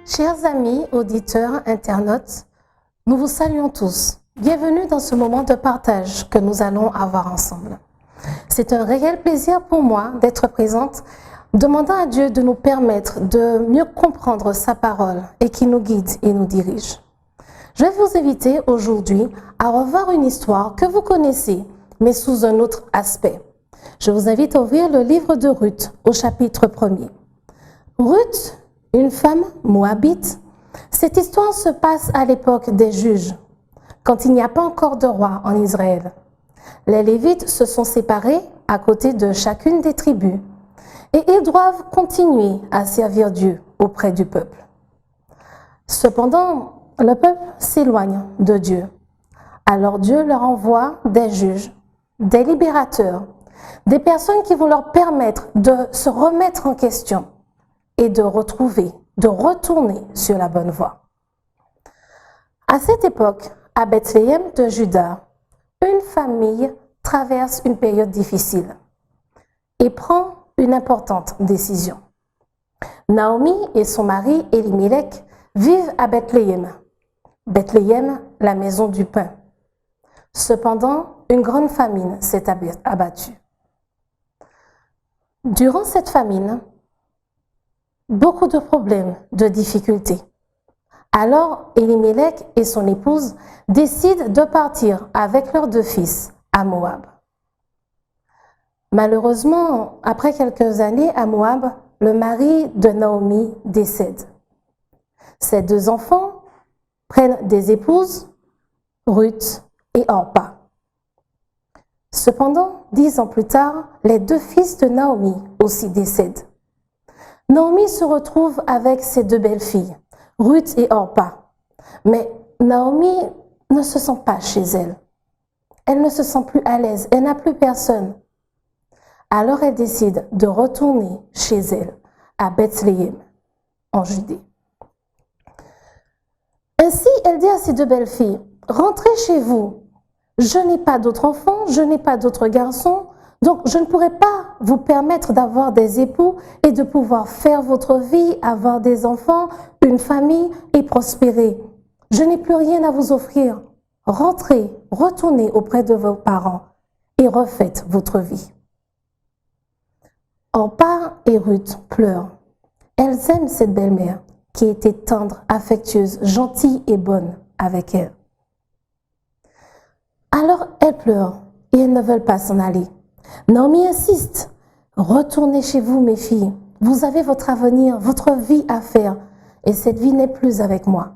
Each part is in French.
Chers amis, auditeurs, internautes, nous vous saluons tous. Bienvenue dans ce moment de partage que nous allons avoir ensemble. C'est un réel plaisir pour moi d'être présente, demandant à Dieu de nous permettre de mieux comprendre sa parole et qu'il nous guide et nous dirige. Je vais vous inviter aujourd'hui à revoir une histoire que vous connaissez, mais sous un autre aspect. Je vous invite à ouvrir le livre de Ruth au chapitre 1er. Ruth, une femme moabite, cette histoire se passe à l'époque des juges, quand il n'y a pas encore de roi en Israël. Les Lévites se sont séparés à côté de chacune des tribus et ils doivent continuer à servir Dieu auprès du peuple. Cependant, le peuple s'éloigne de Dieu. Alors Dieu leur envoie des juges, des libérateurs, des personnes qui vont leur permettre de se remettre en question et de retourner sur la bonne voie. À cette époque, à Bethléem de Juda, une famille traverse une période difficile et prend une importante décision. Naomi et son mari Elimelech vivent à Bethléem. Bethléem, la maison du pain. Cependant, une grande famine s'est abattue. Durant cette famine, beaucoup de problèmes, de difficultés. Alors, Elimelech et son épouse décident de partir avec leurs 2 fils à Moab. Malheureusement, après quelques années à Moab, le mari de Naomi décède. Ses 2 enfants prennent des épouses, Ruth et Orpa. Cependant, 10 ans plus tard, les 2 fils de Naomi aussi décèdent. Naomi se retrouve avec ses 2 belles-filles, Ruth et Orpa. Mais Naomi ne se sent pas chez elle. Elle ne se sent plus à l'aise, elle n'a plus personne. Alors elle décide de retourner chez elle, à Bethléem, en Judée. Ainsi, elle dit à ses 2 belles-filles, « Rentrez chez vous. Je n'ai pas d'autres enfants, je n'ai pas d'autres garçons, donc je ne pourrai pas vous permettre d'avoir des époux et de pouvoir faire votre vie, avoir des enfants, une famille et prospérer. Je n'ai plus rien à vous offrir. Rentrez, retournez auprès de vos parents et refaites votre vie. » Orpa et Ruth pleurent. Elles aiment cette belle-mère qui était tendre, affectueuse, gentille et bonne avec elles. Alors elles pleurent et elles ne veulent pas s'en aller. Naomi insiste, « Retournez chez vous, mes filles. Vous avez votre avenir, votre vie à faire, et cette vie n'est plus avec moi. »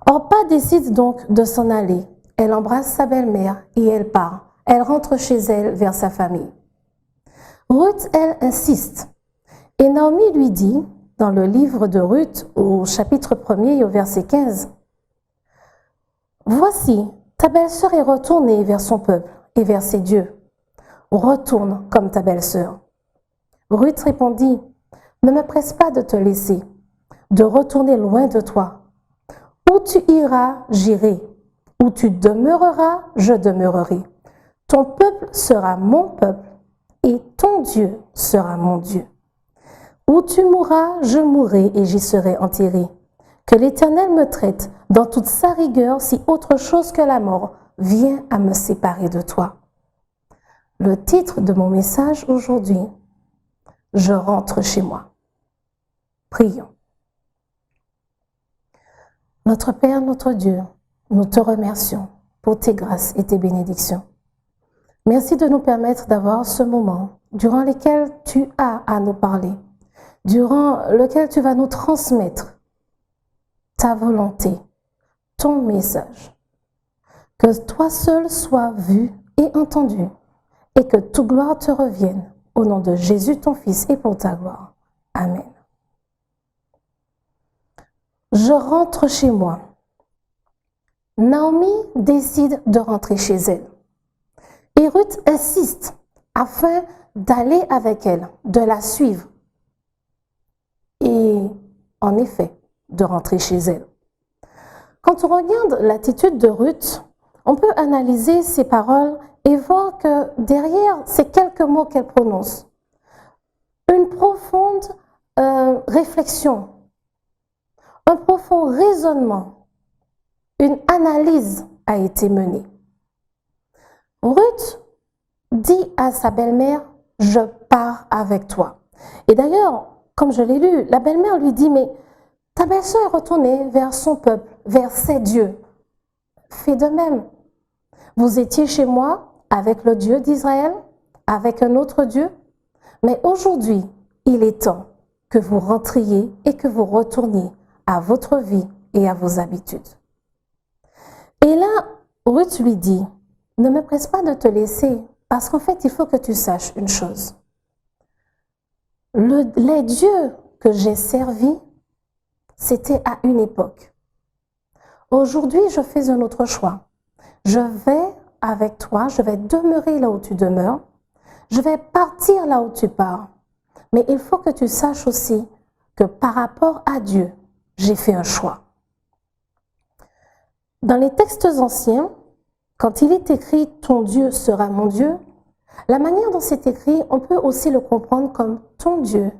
Orpa décide donc de s'en aller. Elle embrasse sa belle-mère et elle part. Elle rentre chez elle vers sa famille. Ruth, elle, insiste. Et Naomi lui dit, dans le livre de Ruth, au chapitre 1er et au verset 15, « Voici, ta belle-sœur est retournée vers son peuple et vers ses dieux. Retourne comme ta belle-sœur. » Ruth répondit, « Ne me presse pas de te laisser, de retourner loin de toi. Où tu iras, j'irai. Où tu demeureras, je demeurerai. Ton peuple sera mon peuple et ton Dieu sera mon Dieu. Où tu mourras, je mourrai et j'y serai enterré. Que l'Éternel me traite dans toute sa rigueur si autre chose que la mort vient à me séparer de toi. » Le titre de mon message aujourd'hui, « Je rentre chez moi ». Prions. Notre Père, notre Dieu, nous te remercions pour tes grâces et tes bénédictions. Merci de nous permettre d'avoir ce moment durant lequel tu as à nous parler, durant lequel tu vas nous transmettre ta volonté, ton message. Que toi seul sois vu et entendu et que toute gloire te revienne au nom de Jésus ton Fils et pour ta gloire. Amen. Je rentre chez moi. Naomi décide de rentrer chez elle. Et Ruth insiste afin d'aller avec elle, de la suivre. Et en effet, de rentrer chez elle. Quand on regarde l'attitude de Ruth, on peut analyser ses paroles et voir que derrière ces quelques mots qu'elle prononce, une profonde réflexion un profond raisonnement, une analyse a été menée. Ruth dit à sa belle-mère, « Je pars avec toi ». Et d'ailleurs, comme je l'ai lu, la belle-mère lui dit, « Mais ta belle-sœur est retournée vers son peuple, vers ses dieux. Fais de même. Vous étiez chez moi avec le Dieu d'Israël, avec un autre Dieu, mais aujourd'hui, il est temps que vous rentriez et que vous retourniez à votre vie et à vos habitudes. » Et là, Ruth lui dit, « Ne me presse pas de te laisser, parce qu'en fait, il faut que tu saches une chose. Les dieux que j'ai servis, c'était à une époque. Aujourd'hui, je fais un autre choix. Je vais avec toi, je vais demeurer là où tu demeures, je vais partir là où tu pars. Mais il faut que tu saches aussi que par rapport à Dieu, j'ai fait un choix. » Dans les textes anciens, quand il est écrit « Ton Dieu sera mon Dieu », la manière dont c'est écrit, on peut aussi le comprendre comme « Ton Dieu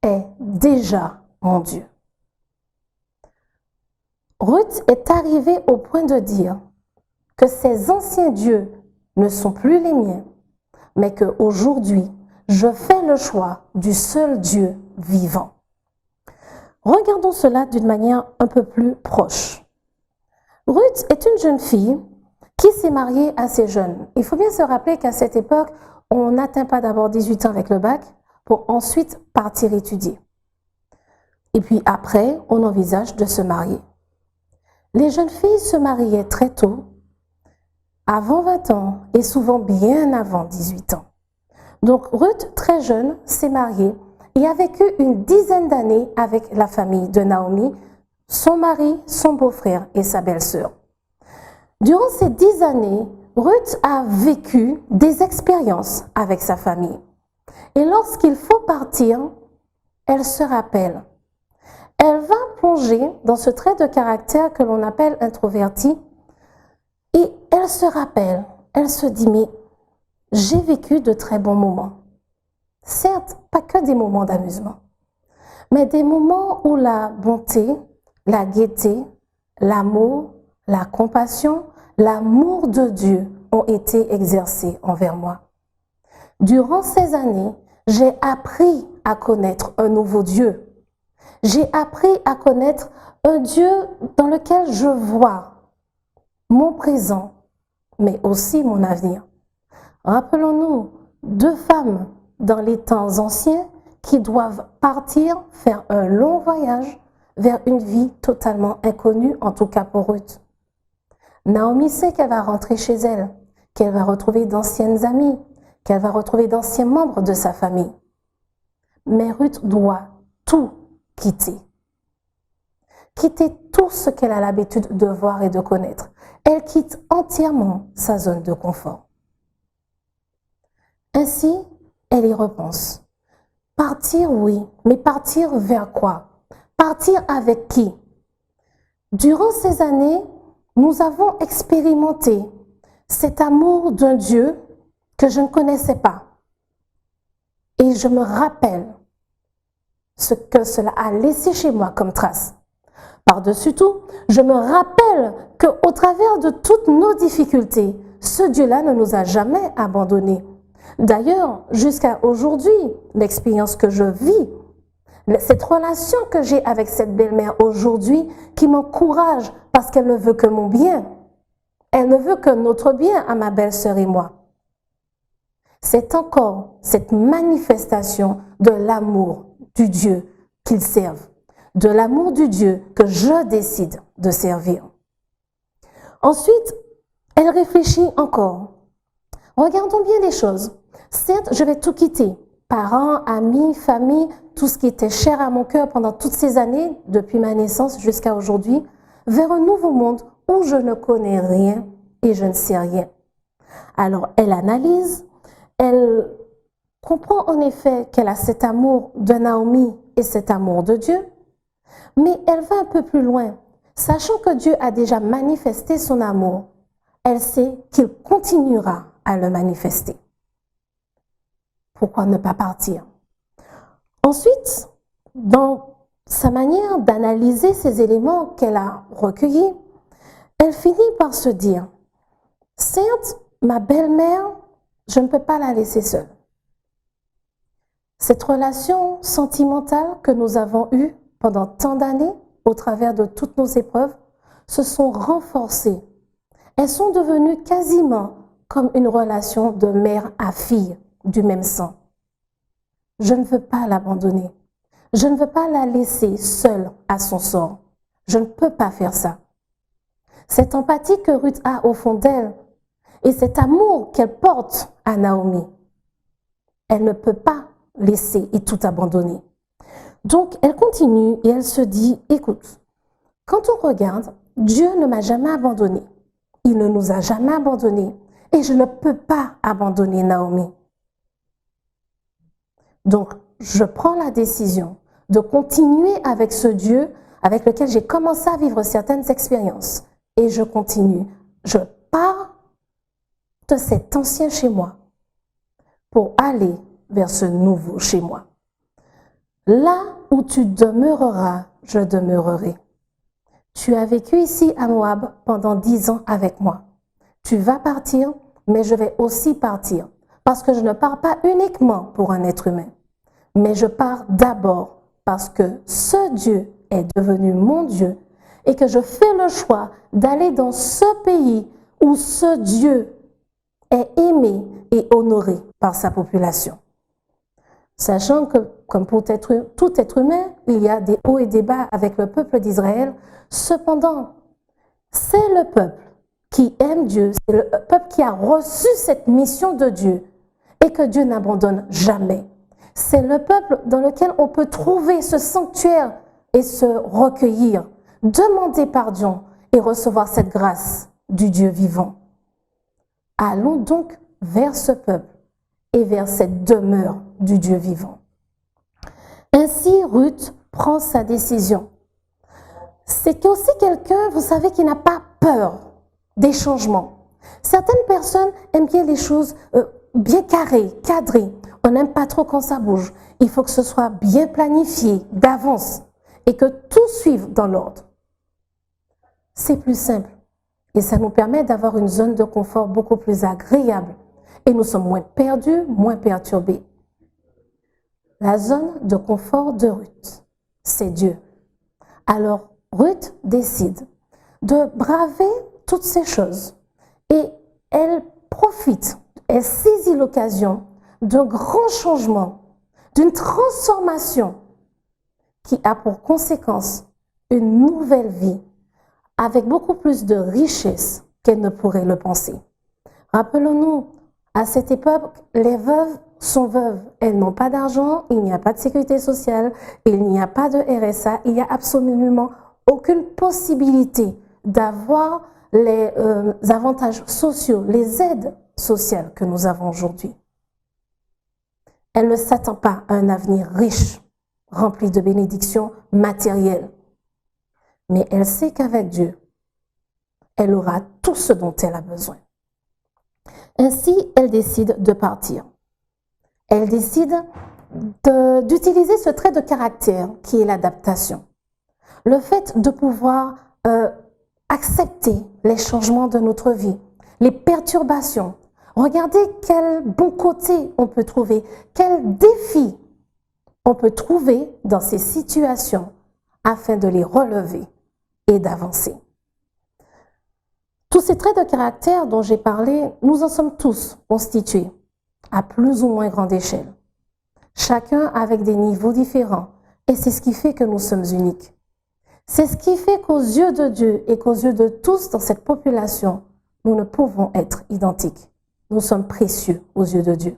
est déjà mon Dieu ». Ruth est arrivée au point de dire que ces anciens dieux ne sont plus les miens, mais qu'aujourd'hui, je fais le choix du seul Dieu vivant. Regardons cela d'une manière un peu plus proche. Ruth est une jeune fille qui s'est mariée assez jeune. Il faut bien se rappeler qu'à cette époque, on n'atteint pas d'abord 18 ans avec le bac pour ensuite partir étudier. Et puis après, on envisage de se marier. Les jeunes filles se mariaient très tôt, avant 20 ans et souvent bien avant 18 ans. Donc Ruth, très jeune, s'est mariée et a vécu une dizaine d'années avec la famille de Naomi, son mari, son beau-frère et sa belle-sœur. Durant ces 10 années, Ruth a vécu des expériences avec sa famille. Et lorsqu'il faut partir, elle se rappelle. Elle va plonger dans ce trait de caractère que l'on appelle introverti et elle se rappelle, elle se dit, mais j'ai vécu de très bons moments. Certes, pas que des moments d'amusement, mais des moments où la bonté, la gaieté, l'amour, la compassion, l'amour de Dieu ont été exercés envers moi. Durant ces années, j'ai appris à connaître un nouveau Dieu. J'ai appris à connaître un Dieu dans lequel je vois mon présent, mais aussi mon avenir. Rappelons-nous, 2 femmes dans les temps anciens qui doivent partir faire un long voyage vers une vie totalement inconnue, en tout cas pour Ruth. Naomi sait qu'elle va rentrer chez elle, qu'elle va retrouver d'anciennes amies, qu'elle va retrouver d'anciens membres de sa famille. Mais Ruth doit tout quitter. Quitter tout ce qu'elle a l'habitude de voir et de connaître. Elle quitte entièrement sa zone de confort. Ainsi, elle y repense. Partir, oui, mais partir vers quoi? Partir avec qui? Durant ces années, nous avons expérimenté cet amour d'un Dieu que je ne connaissais pas. Et je me rappelle ce que cela a laissé chez moi comme trace. Par-dessus tout, je me rappelle qu'au travers de toutes nos difficultés, ce Dieu-là ne nous a jamais abandonnés. D'ailleurs, jusqu'à aujourd'hui, l'expérience que je vis, cette relation que j'ai avec cette belle-mère aujourd'hui, qui m'encourage parce qu'elle ne veut que mon bien, elle ne veut que notre bien à ma belle-sœur et moi. C'est encore cette manifestation de l'amour du Dieu qu'ils servent, de l'amour du Dieu que je décide de servir. Ensuite, elle réfléchit encore. Regardons bien les choses. Certes, je vais tout quitter. Parents, amis, famille, tout ce qui était cher à mon cœur pendant toutes ces années, depuis ma naissance jusqu'à aujourd'hui, vers un nouveau monde où je ne connais rien et je ne sais rien. Alors, elle analyse, elle comprend en effet qu'elle a cet amour de Naomi et cet amour de Dieu, mais elle va un peu plus loin. Sachant que Dieu a déjà manifesté son amour, elle sait qu'il continuera à le manifester. Pourquoi ne pas partir? Ensuite, dans sa manière d'analyser ces éléments qu'elle a recueillis, elle finit par se dire, certes, ma belle-mère, je ne peux pas la laisser seule. Cette relation sentimentale que nous avons eue pendant tant d'années, au travers de toutes nos épreuves, se sont renforcées. Elles sont devenues quasiment comme une relation de mère à fille du même sang. Je ne veux pas l'abandonner. Je ne veux pas la laisser seule à son sort. Je ne peux pas faire ça. Cette empathie que Ruth a au fond d'elle et cet amour qu'elle porte à Naomi, elle ne peut pas laisser et tout abandonner. Donc, elle continue et elle se dit, écoute, quand on regarde, Dieu ne m'a jamais abandonné. Il ne nous a jamais abandonnés et je ne peux pas abandonner Naomi. Donc, je prends la décision de continuer avec ce Dieu avec lequel j'ai commencé à vivre certaines expériences. Et je continue. Je pars de cet ancien chez moi pour aller vers ce nouveau chez moi. Là où tu demeureras, je demeurerai. Tu as vécu ici à Moab pendant 10 ans avec moi. Tu vas partir, mais je vais aussi partir. Parce que je ne pars pas uniquement pour un être humain. Mais je pars d'abord parce que ce Dieu est devenu mon Dieu et que je fais le choix d'aller dans ce pays où ce Dieu est aimé et honoré par sa population. Sachant que, comme pour tout être humain, il y a des hauts et des bas avec le peuple d'Israël. Cependant, c'est le peuple qui aime Dieu, c'est le peuple qui a reçu cette mission de Dieu et que Dieu n'abandonne jamais. C'est le peuple dans lequel on peut trouver ce sanctuaire et se recueillir, demander pardon et recevoir cette grâce du Dieu vivant. Allons donc vers ce peuple et vers cette demeure du Dieu vivant. Ainsi, Ruth prend sa décision. C'est aussi quelqu'un, vous savez, qui n'a pas peur des changements. Certaines personnes aiment bien les choses bien carrées, cadrées. On n'aime pas trop quand ça bouge. Il faut que ce soit bien planifié d'avance et que tout suive dans l'ordre. C'est plus simple et ça nous permet d'avoir une zone de confort beaucoup plus agréable et nous sommes moins perdus, moins perturbés. La zone de confort de Ruth, c'est Dieu. Alors, Ruth décide de braver toutes ces choses et elle profite, elle saisit l'occasion d'un grand changement, d'une transformation qui a pour conséquence une nouvelle vie avec beaucoup plus de richesse qu'elle ne pourrait le penser. Rappelons-nous, à cette époque, les veuves sont veuves. Elles n'ont pas d'argent, il n'y a pas de sécurité sociale, il n'y a pas de RSA, il n'y a absolument aucune possibilité d'avoir les avantages sociaux, les aides sociales que nous avons aujourd'hui. Elle ne s'attend pas à un avenir riche, rempli de bénédictions matérielles. Mais elle sait qu'avec Dieu, elle aura tout ce dont elle a besoin. Ainsi, elle décide de partir. Elle décide d'utiliser ce trait de caractère qui est l'adaptation. Le fait de pouvoir accepter les changements de notre vie, les perturbations. Regardez quel bon côté on peut trouver, quel défi on peut trouver dans ces situations afin de les relever et d'avancer. Tous ces traits de caractère dont j'ai parlé, nous en sommes tous constitués à plus ou moins grande échelle. Chacun avec des niveaux différents et c'est ce qui fait que nous sommes uniques. C'est ce qui fait qu'aux yeux de Dieu et qu'aux yeux de tous dans cette population, nous ne pouvons être identiques. Nous sommes précieux aux yeux de Dieu.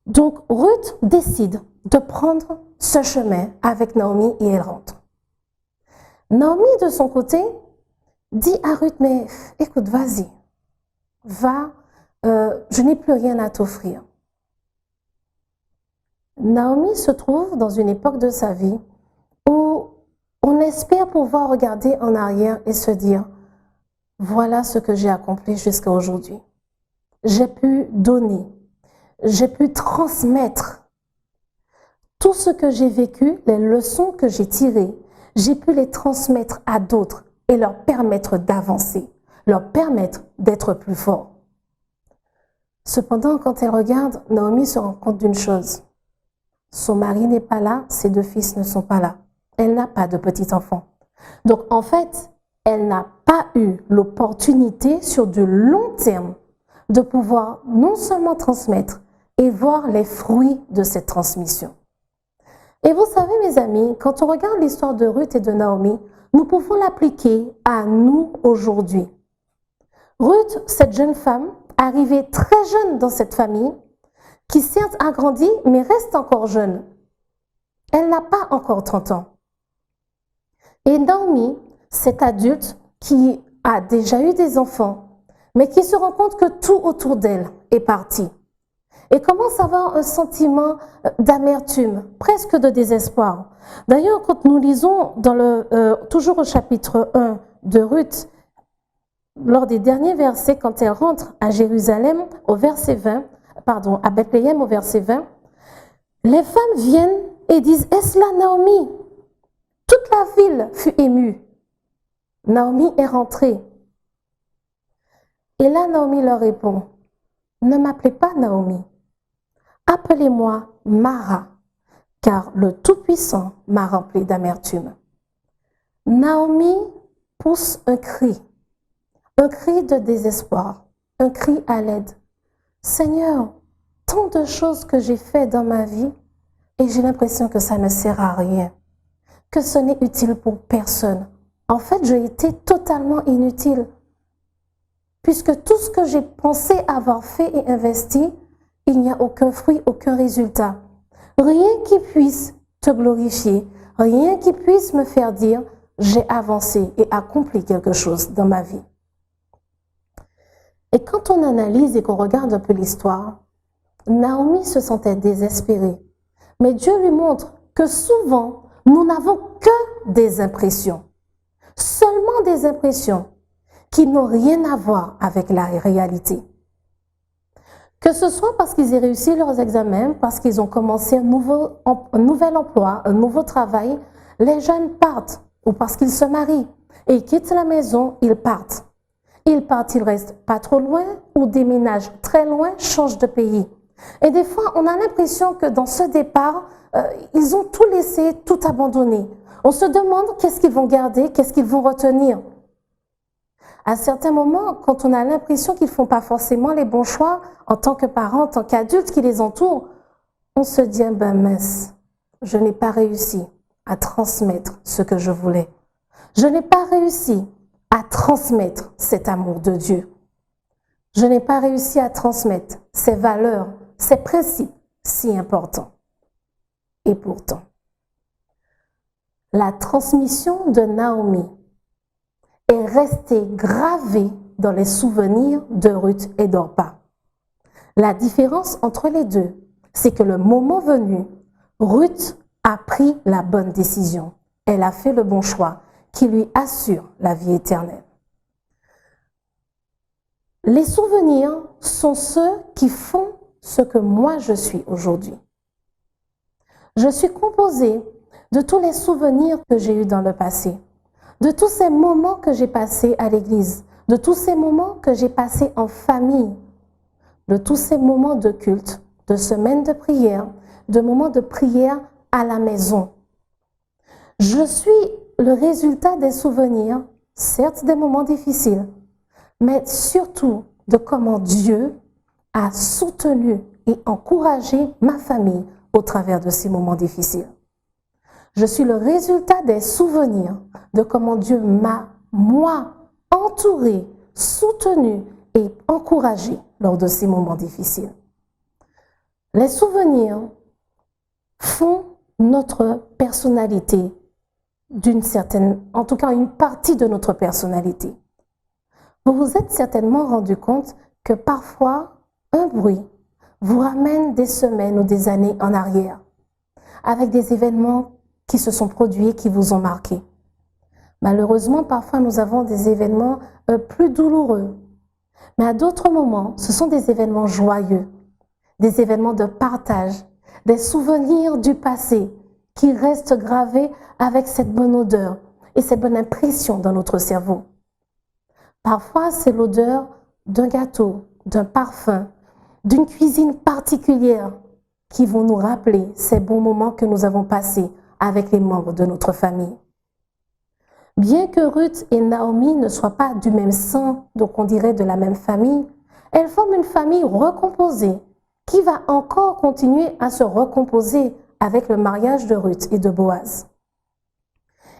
Donc, Ruth décide de prendre ce chemin avec Naomi et elle rentre. Naomi, de son côté, dit à Ruth, mais écoute, vas-y, va, je n'ai plus rien à t'offrir. Naomi se trouve dans une époque de sa vie où on espère pouvoir regarder en arrière et se dire, voilà ce que j'ai accompli jusqu'à aujourd'hui. J'ai pu donner, j'ai pu transmettre Tout ce que j'ai vécu, les leçons que j'ai tirées, j'ai pu les transmettre à d'autres et leur permettre d'avancer, leur permettre d'être plus forts. Cependant, quand elle regarde, Naomi se rend compte d'une chose. Son mari n'est pas là, ses 2 fils ne sont pas là. Elle n'a pas de petit-enfant. Donc, en fait, elle n'a pas eu l'opportunité sur du long terme de pouvoir non seulement transmettre et voir les fruits de cette transmission. Et vous savez, mes amis, quand on regarde l'histoire de Ruth et de Naomi, nous pouvons l'appliquer à nous aujourd'hui. Ruth, cette jeune femme, arrivée très jeune dans cette famille, qui certes a grandi, mais reste encore jeune. Elle n'a pas encore 30 ans. Et Naomi, cette adulte qui a déjà eu des enfants, mais qui se rend compte que tout autour d'elle est parti. Et commence à avoir un sentiment d'amertume, presque de désespoir. D'ailleurs, quand nous lisons toujours au chapitre 1 de Ruth, lors des derniers versets, quand elle rentre à Jérusalem, à Bethléem au verset 20, les femmes viennent et disent: est-ce là Naomi? Toute la ville fut émue. Naomi est rentrée. Et là, Naomi leur répond: ne m'appelez pas Naomi. Appelez-moi Mara, car le Tout-Puissant m'a rempli d'amertume. Naomi pousse un cri de désespoir, un cri à l'aide. Seigneur, tant de choses que j'ai faites dans ma vie et j'ai l'impression que ça ne sert à rien, que ce n'est utile pour personne. En fait, j'ai été totalement inutile, puisque tout ce que j'ai pensé avoir fait et investi, il n'y a aucun fruit, aucun résultat. Rien qui puisse te glorifier, rien qui puisse me faire dire j'ai avancé et accompli quelque chose dans ma vie. Et quand on analyse et qu'on regarde un peu l'histoire, Naomi se sentait désespérée. Mais Dieu lui montre que souvent, nous n'avons que des impressions. Seulement des impressions qui n'ont rien à voir avec la réalité. Que ce soit parce qu'ils aient réussi leurs examens, parce qu'ils ont commencé un nouvel emploi, un nouveau travail, les jeunes partent, ou parce qu'ils se marient et ils quittent la maison, ils partent. Ils partent, ils restent pas trop loin ou déménagent très loin, changent de pays. Et des fois, on a l'impression que dans ce départ, ils ont tout laissé, tout abandonné. On se demande qu'est-ce qu'ils vont garder, qu'est-ce qu'ils vont retenir. À certains moments, quand on a l'impression qu'ils ne font pas forcément les bons choix, en tant que parents, en tant qu'adultes qui les entourent, on se dit, ben mince, je n'ai pas réussi à transmettre ce que je voulais. Je n'ai pas réussi à transmettre cet amour de Dieu. Je n'ai pas réussi à transmettre ces valeurs, ces principes si importants. Et pourtant, la transmission de Naomi est restée gravée dans les souvenirs de Ruth et d'Orpa. La différence entre les deux, c'est que le moment venu, Ruth a pris la bonne décision. Elle a fait le bon choix qui lui assure la vie éternelle. Les souvenirs sont ceux qui font ce que moi je suis aujourd'hui. Je suis composée de tous les souvenirs que j'ai eus dans le passé, de tous ces moments que j'ai passés à l'église, de tous ces moments que j'ai passés en famille, de tous ces moments de culte, de semaines de prière, de moments de prière à la maison. Je suis le résultat des souvenirs, certes des moments difficiles, mais surtout de comment Dieu a soutenu et encouragé ma famille au travers de ces moments difficiles. Je suis le résultat des souvenirs de comment Dieu m'a, moi, entouré, soutenu et encouragé lors de ces moments difficiles. Les souvenirs font notre personnalité en tout cas une partie de notre personnalité. Vous vous êtes certainement rendu compte que parfois, un bruit vous ramène des semaines ou des années en arrière, avec des événements qui se sont produits, qui vous ont marqué. Malheureusement, parfois, nous avons des événements plus douloureux. Mais à d'autres moments, ce sont des événements joyeux, des événements de partage, des souvenirs du passé qui restent gravés avec cette bonne odeur et cette bonne impression dans notre cerveau. Parfois, c'est l'odeur d'un gâteau, d'un parfum, d'une cuisine particulière qui vont nous rappeler ces bons moments que nous avons passés avec les membres de notre famille. Bien que Ruth et Naomi ne soient pas du même sang, donc on dirait de la même famille, elles forment une famille recomposée qui va encore continuer à se recomposer avec le mariage de Ruth et de Boaz.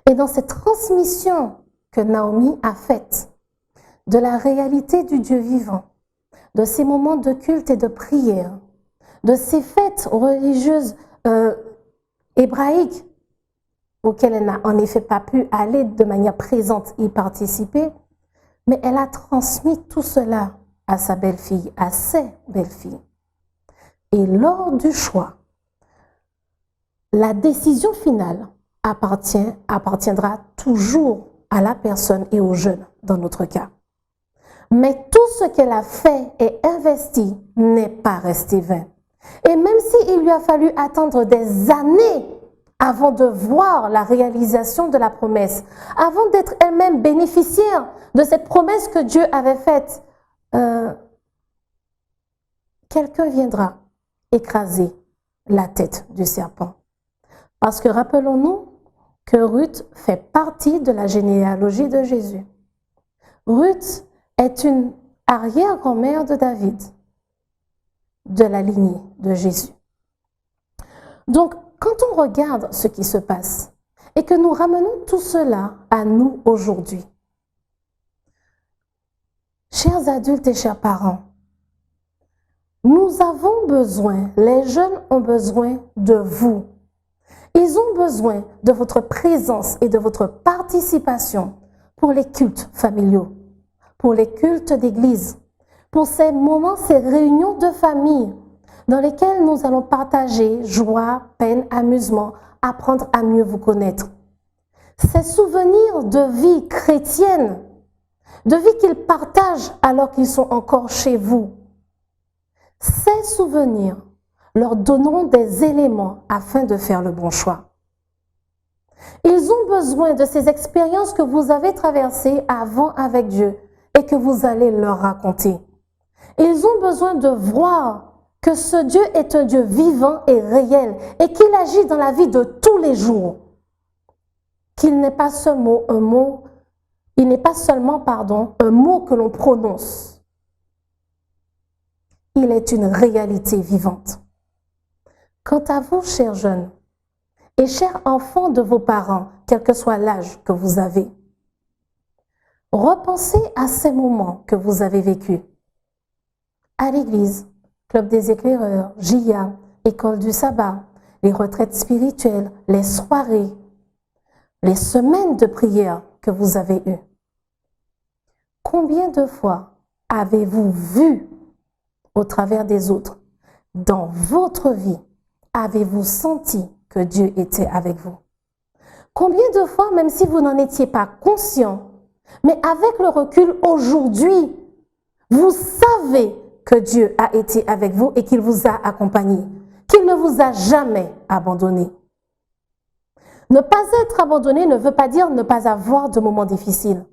Et dans cette transmission que Naomi a faite de la réalité du Dieu vivant, de ces moments de culte et de prière, de ces fêtes religieuses hébraïques auxquelles elle n'a en effet pas pu aller de manière présente y participer, mais elle a transmis tout cela à sa belle-fille, à ses belles-filles. Et lors du choix, la décision finale appartiendra toujours à la personne et au jeune dans notre cas. Mais tout ce qu'elle a fait et investi n'est pas resté vain. Et même s'il lui a fallu attendre des années avant de voir la réalisation de la promesse, avant d'être elle-même bénéficiaire de cette promesse que Dieu avait faite, quelqu'un viendra écraser la tête du serpent. Parce que rappelons-nous que Ruth fait partie de la généalogie de Jésus. Ruth est une arrière-grand-mère de David, de la lignée de Jésus. Donc, quand on regarde ce qui se passe et que nous ramenons tout cela à nous aujourd'hui, chers adultes et chers parents, nous avons besoin, les jeunes ont besoin de vous. Ils ont besoin de votre présence et de votre participation pour les cultes familiaux, pour les cultes d'église, pour ces moments, ces réunions de famille dans lesquelles nous allons partager joie, peine, amusement, apprendre à mieux vous connaître. Ces souvenirs de vie chrétienne, de vie qu'ils partagent alors qu'ils sont encore chez vous, ces souvenirs leur donneront des éléments afin de faire le bon choix. Ils ont besoin de ces expériences que vous avez traversées avant avec Dieu et que vous allez leur raconter. Ils ont besoin de voir que ce Dieu est un Dieu vivant et réel et qu'il agit dans la vie de tous les jours. Qu'il n'est pas seulement un mot que l'on prononce. Il est une réalité vivante. Quant à vous, chers jeunes et chers enfants de vos parents, quel que soit l'âge que vous avez, repensez à ces moments que vous avez vécus. À l'église, club des éclaireurs, JIA, école du sabbat, les retraites spirituelles, les soirées, les semaines de prière que vous avez eues. Combien de fois avez-vous vu au travers des autres, dans votre vie, avez-vous senti que Dieu était avec vous? Combien de fois, même si vous n'en étiez pas conscient, mais avec le recul aujourd'hui, vous savez que Dieu a été avec vous et qu'il vous a accompagné, qu'il ne vous a jamais abandonné. Ne pas être abandonné ne veut pas dire ne pas avoir de moments difficiles.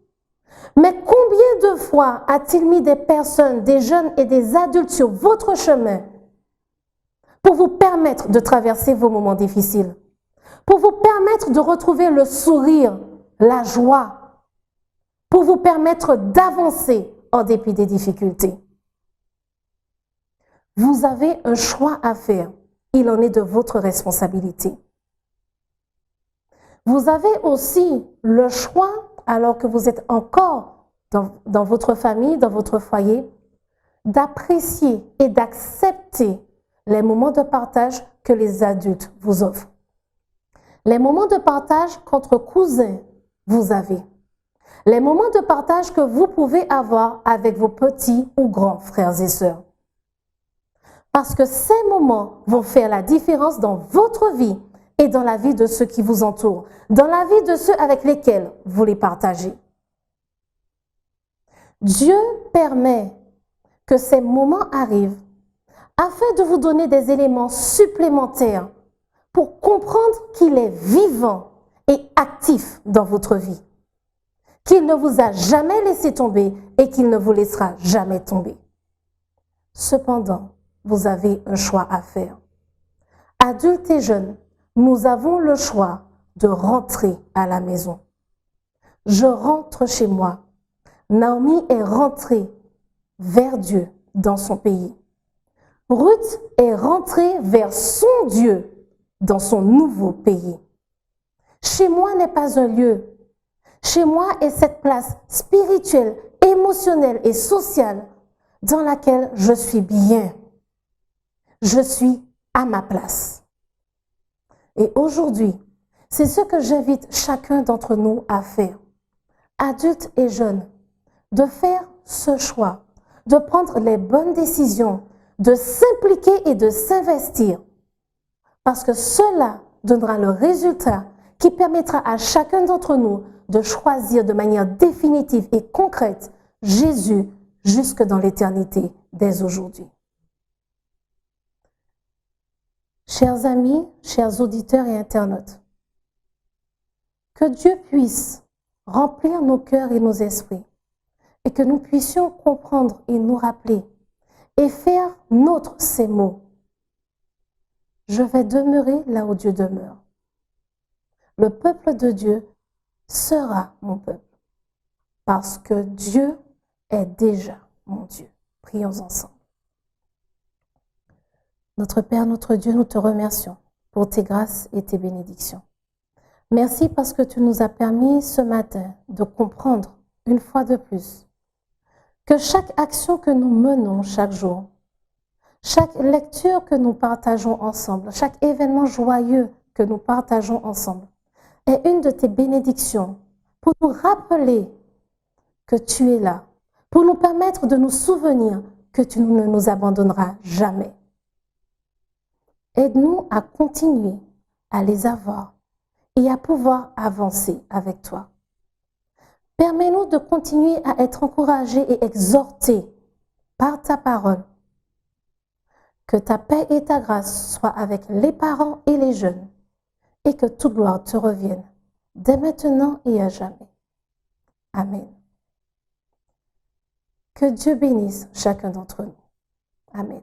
Mais combien de fois a-t-il mis des personnes, des jeunes et des adultes sur votre chemin pour vous permettre de traverser vos moments difficiles, pour vous permettre de retrouver le sourire, la joie, pour vous permettre d'avancer en dépit des difficultés? Vous avez un choix à faire. Il en est de votre responsabilité. Vous avez aussi le choix, alors que vous êtes encore dans votre famille, dans votre foyer, d'apprécier et d'accepter les moments de partage que les adultes vous offrent. Les moments de partage qu'entre cousins vous avez. Les moments de partage que vous pouvez avoir avec vos petits ou grands frères et sœurs. Parce que ces moments vont faire la différence dans votre vie et dans la vie de ceux qui vous entourent, dans la vie de ceux avec lesquels vous les partagez. Dieu permet que ces moments arrivent afin de vous donner des éléments supplémentaires pour comprendre qu'il est vivant et actif dans votre vie, qu'il ne vous a jamais laissé tomber et qu'il ne vous laissera jamais tomber. Cependant, vous avez un choix à faire. Adultes et jeunes, nous avons le choix de rentrer à la maison. Je rentre chez moi. Naomi est rentrée vers Dieu dans son pays. Ruth est rentrée vers son Dieu dans son nouveau pays. Chez moi n'est pas un lieu. Chez moi est cette place spirituelle, émotionnelle et sociale dans laquelle je suis bien. Je suis à ma place. Et aujourd'hui, c'est ce que j'invite chacun d'entre nous à faire, adultes et jeunes, de faire ce choix, de prendre les bonnes décisions, de s'impliquer et de s'investir, parce que cela donnera le résultat qui permettra à chacun d'entre nous de choisir de manière définitive et concrète Jésus jusque dans l'éternité dès aujourd'hui. Chers amis, chers auditeurs et internautes, que Dieu puisse remplir nos cœurs et nos esprits et que nous puissions comprendre et nous rappeler et faire nôtre ces mots. Je vais demeurer là où Dieu demeure. Le peuple de Dieu sera mon peuple parce que Dieu est déjà mon Dieu. Prions ensemble. Notre Père, notre Dieu, nous te remercions pour tes grâces et tes bénédictions. Merci parce que tu nous as permis ce matin de comprendre une fois de plus que chaque action que nous menons chaque jour, chaque lecture que nous partageons ensemble, chaque événement joyeux que nous partageons ensemble est une de tes bénédictions pour nous rappeler que tu es là, pour nous permettre de nous souvenir que tu ne nous abandonneras jamais. Aide-nous à continuer à les avoir et à pouvoir avancer avec toi. Permets-nous de continuer à être encouragés et exhortés par ta parole. Que ta paix et ta grâce soient avec les parents et les jeunes et que toute gloire te revienne dès maintenant et à jamais. Amen. Que Dieu bénisse chacun d'entre nous. Amen.